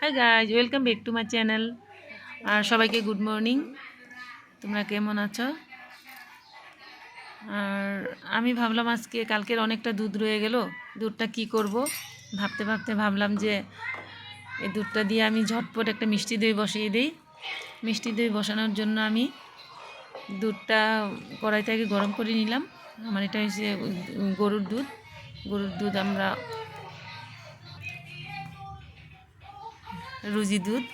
High guys, welcome back to my channel. আর সবাইকে good morning. তোমরা কেমন আছো? আর আমি ভাবলাম আজকে কালকের অনেকটা দুধ রয়ে গেল, দুধটা কি করব ভাবতে ভাবতে ভাবলাম যে এই দুধটা দিয়ে আমি ঝটপট একটা মিষ্টি দই বসিয়ে দিই। মিষ্টি দই বসানোর জন্য আমি দুধটা কড়াই থেকে গরম করে নিলাম। আমার এটা হচ্ছে গরুর দুধ আমরা রুজি দুধ,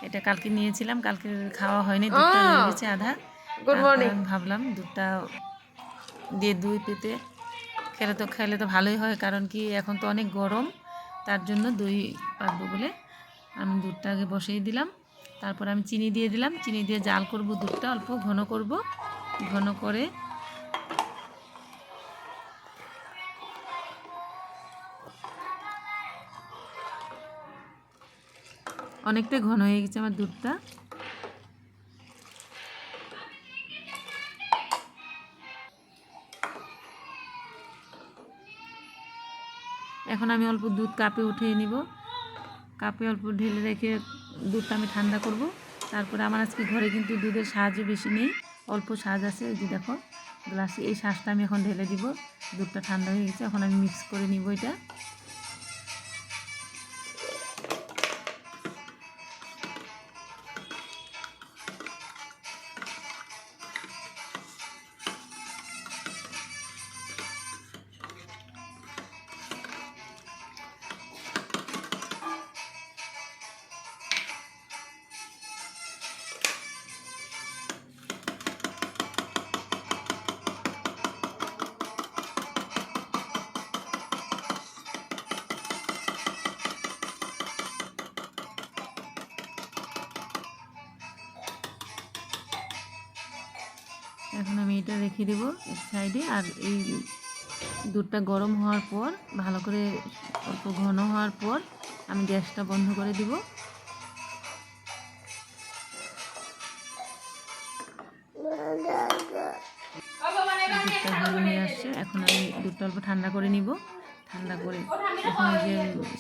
এটা কালকে নিয়েছিলাম, কালকে খাওয়া হয়নি, দুধটা রয়ে গেছে আধা। Good morning. আমি ভাবলাম দুধটা দিয়ে দই পেতে খেলে তো ভালোই হয়, কারণ কি এখন তো অনেক গরম, তার জন্য দই পাতবো বলে আমি দুধটা আগে বসিয়ে দিলাম। তারপর আমি চিনি দিয়ে দিলাম, চিনি দিয়ে জাল করব, দুধটা অল্প ঘন করব, ঘন করে অনেকটাই ঘন হয়ে গেছে আমার দুধটা। এখন আমি অল্প দুধ কাপে উঠিয়ে নিব, কাপে অল্প ঢেলে রেখে দুধটা আমি ঠান্ডা করব। তারপরে আমার আজকে ঘরে কিন্তু দুধের সাহায্য বেশি নেই, অল্প সাজ আছে, এই যে দেখো গ্লাসে, এই সাজটা আমি এখন ঢেলে দিব। দুধটা ঠান্ডা হয়ে গেছে, এখন আমি মিক্স করে নিব এটা। এখন আমি এটা রেখে দেব এক সাইডে। আর এই দুধটা গরম হওয়ার পর, ভালো করে অল্প ঘন হওয়ার পর আমি গ্যাসটা বন্ধ করে দিব। দুধটা ঘন হয়ে আসছে, এখন আমি দুধটা অল্প ঠান্ডা করে নিব। ঠান্ডা করে এখন এই যে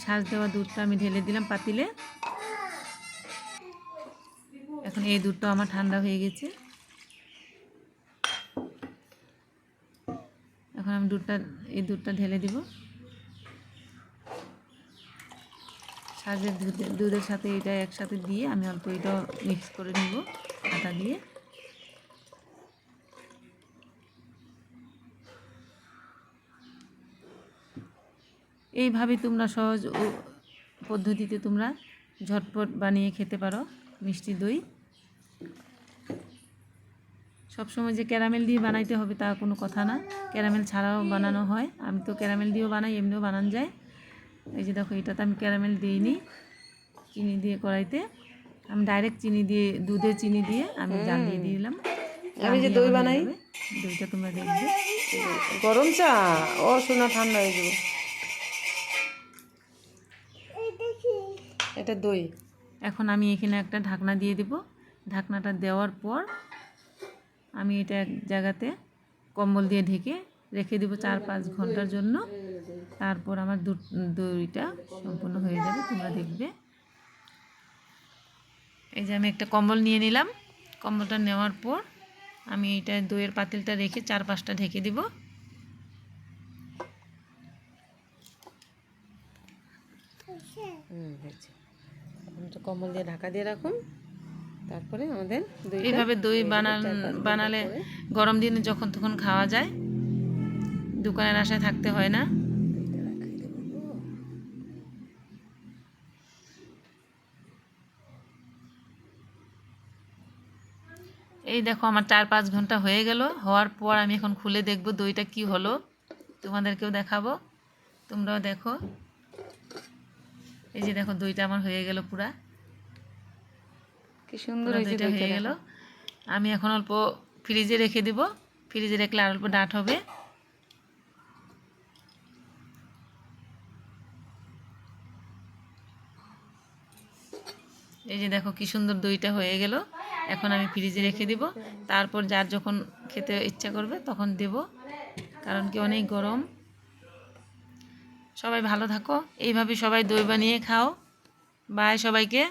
সাজ দেওয়া দুধটা আমি ঢেলে দিলাম পাতিলে। এখন এই দুধটা আমার ঠান্ডা হয়ে গেছে। এখন আমি এই দুধটা ঢেলে দিব। সাজের দুধের সাথে এটা একসাথে দিয়ে আমি অল্প এটা মিক্স করে নিব আটা দিয়ে। এইভাবে তোমরা সহজ পদ্ধতিতে তোমরা ঝটপট বানিয়ে খেতে পারো মিষ্টি দই। সবসময় যে ক্যারামেল দিয়ে বানাইতে হবে তা কোনো কথা না, ক্যারামেল ছাড়াও বানানো হয়। আমি তো ক্যারামেল দিয়েও বানাই, এমনিও বানানো যায়। এই যে দেখো, এটাতে আমি ক্যারামেল দিইনি, চিনি দিয়ে কড়াইতে আমি ডাইরেক্ট দুধে চিনি দিয়ে আমি জাল দিয়ে দিলাম। আমি যে দই বানাই, দইটা তোমরা দেখবে। গরম চা ও সোনা ঠান্ডা হয়ে যাবে। এটা দই। এখন আমি এখানে একটা ঢাকনা দিয়ে দেব। ঢাকনাটা দেওয়ার পর আমি এটা এক জায়গাতে কম্বল দিয়ে ঢেকে রেখে দেবো 4-5 ঘন্টার জন্য। তারপর আমার দইটা সম্পূর্ণ হয়ে যাবে, তোমরা দেখবে। এই যে আমি একটা কম্বল নিয়ে নিলাম। কম্বলটা নেওয়ার পর আমি এটা দইয়ের পাতিলটা রেখে 4-5টা ঢেকে দিব। কম্বল দিয়ে ঢাকা দিয়ে রাখুন। তারপরে আমাদের এইভাবে দই বানালে গরম দিনে যখন তখন খাওয়া যায়, দোকানের আশায় থাকতে হয় না। এই দেখো, আমার 4-5 ঘন্টা হয়ে গেল। হওয়ার পর আমি এখন খুলে দেখব দইটা কি হলো, তোমাদেরকেও দেখাবো, তোমরাও দেখো। এই যে দেখো, দইটা আমার হয়ে গেল, পুরা কি সুন্দর দইটা হয়ে গেল। আমি এখন অল্প ফ্রিজে রেখে দিব, ফ্রিজে রাখলে আর অল্প ডাট হবে। এই যে দেখো কি সুন্দর দইটা হয়ে গেল। এখন আমি ফ্রিজে রেখে দিব, তারপর যার যখন খেতে ইচ্ছা করবে তখন দেব, কারণ কি অনেক গরম। সবাই ভালো থাকো, এইভাবে সবাই দই বানিয়ে খাও। বাই সবাইকে।